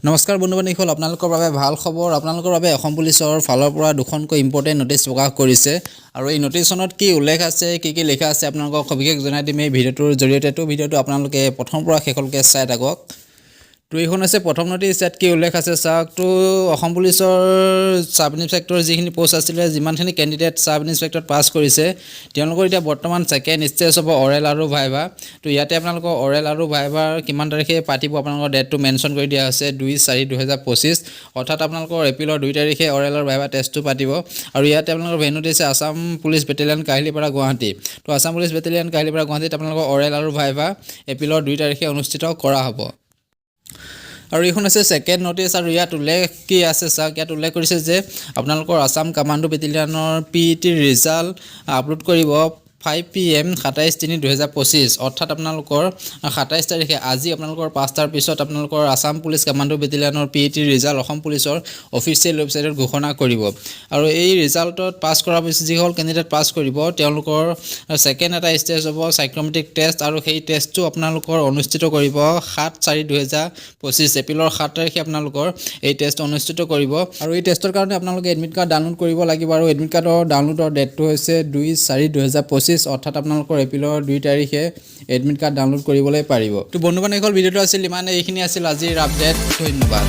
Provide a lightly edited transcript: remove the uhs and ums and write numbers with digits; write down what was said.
নমস্কাৰ বন্ধু-বান্ধৱীসকল, আপোনালোকৰ বাবে ভাল খবৰ। আপোনালোকৰ বাবে অসম পুলিচৰ ফালৰ পৰা দুখনকৈ ইম্পৰ্টেণ্ট নটিচ প্ৰকাশ কৰিছে আৰু এই নটিচখনত কি উল্লেখ আছে, কি লিখা আছে আপোনালোকক সবিশেষ জনাই দিম এই ভিডিঅ'টোৰ জৰিয়তে। ভিডিঅ'টো আপোনালোকে প্ৰথমৰ পৰা শেষলৈকে চাই থাকক। তো এইখন আছে প্ৰথম নটিচ। ইয়াত কি উল্লেখ আছে চাওক। তো অসম পুলিচৰ সাব ইন্সপেক্টৰ যিখিনি পোষ্ট আছিলে, যিমানখিনি কেণ্ডিডেট সাব ইন্সপেক্টৰত পাছ কৰিছে, তেওঁলোকৰ এতিয়া বৰ্তমান ছেকেণ্ড ষ্টেজ হ'ব অৰেল আৰু ভাইভা। তো ইয়াতে আপোনালোকৰ অৰেল আৰু ভাইভাৰ কিমান তাৰিখে পাতিব আপোনালোকৰ ডেটটো মেনশ্যন কৰি দিয়া হৈছে 2/4/2025, অৰ্থাৎ আপোনালোকৰ এপ্ৰিলৰ 2 তাৰিখে অৰেল আৰু ভাইভা টেষ্টটো পাতিব। আৰু ইয়াতে আপোনালোকৰ ভেন্যু দিছে আছাম পুলিচ বেটেলিয়ন কাহিলীপাৰা গুৱাহাটী। তো আছাম পুলিচ বেটেলিয়ন কাহিলীপাৰা গুৱাহাটীত আপোনালোকৰ অৰেল আৰু ভাইভা এপ্ৰিলৰ 2 তাৰিখে অনুষ্ঠিত কৰা হ'ব। আৰু এইখন আছে ছেকেণ্ড নটিচ আৰু ইয়াত উল্লেখ কি আছে চাওক। ইয়াত উল্লেখ কৰিছে যে আপোনালোকৰ আছাম কামাণ্ডো বেটেলিয়নৰ PETৰ ৰিজাল্ট আপলোড কৰিব 5 PM 27/3/2025, অৰ্থাৎ আপোনালোকৰ 27 তাৰিখে আজি আপোনালোকৰ 5টাৰ পিছত আপোনালোকৰ আছাম পুলিচ কামাণ্ডো বেটেলিয়নৰ PETৰ ৰিজাল্ট অসম পুলিচৰ অফিচিয়েল ৱেবছাইটত ঘোষণা কৰিব। আৰু এই ৰিজাল্টত পাছ কৰাৰ পিছত যিসকল কেণ্ডিডেট পাছ কৰিব, তেওঁলোকৰ ছেকেণ্ড এটা ষ্টেজ হ'ব সাইক্ৰমেট্ৰিক টেষ্ট, আৰু সেই টেষ্টটো আপোনালোকৰ অনুষ্ঠিত কৰিব 7/4/2025, এপ্ৰিলৰ 7 তাৰিখে আপোনালোকৰ এই টেষ্ট অনুষ্ঠিত কৰিব। আৰু এই টেষ্টৰ কাৰণে আপোনালোকে এডমিট কাৰ্ড ডাউনলোড কৰিব লাগিব, আৰু এডমিট কাৰ্ডৰ ডাউনলোডৰ ডেটটো হৈছে 2/4/2025, অৰ্থাৎ আপোনালোকৰ এপ্ৰিলৰ 2 তাৰিখে এডমিট কাৰ্ড ডাউনলোড কৰিবলৈ পাৰিব। তো বন্ধু-বান্ধৱীসকল, ভিডিঅ'টো আছিল ইমানে। এইখিনি আছিল আজিৰ আপডেট। ধন্যবাদ।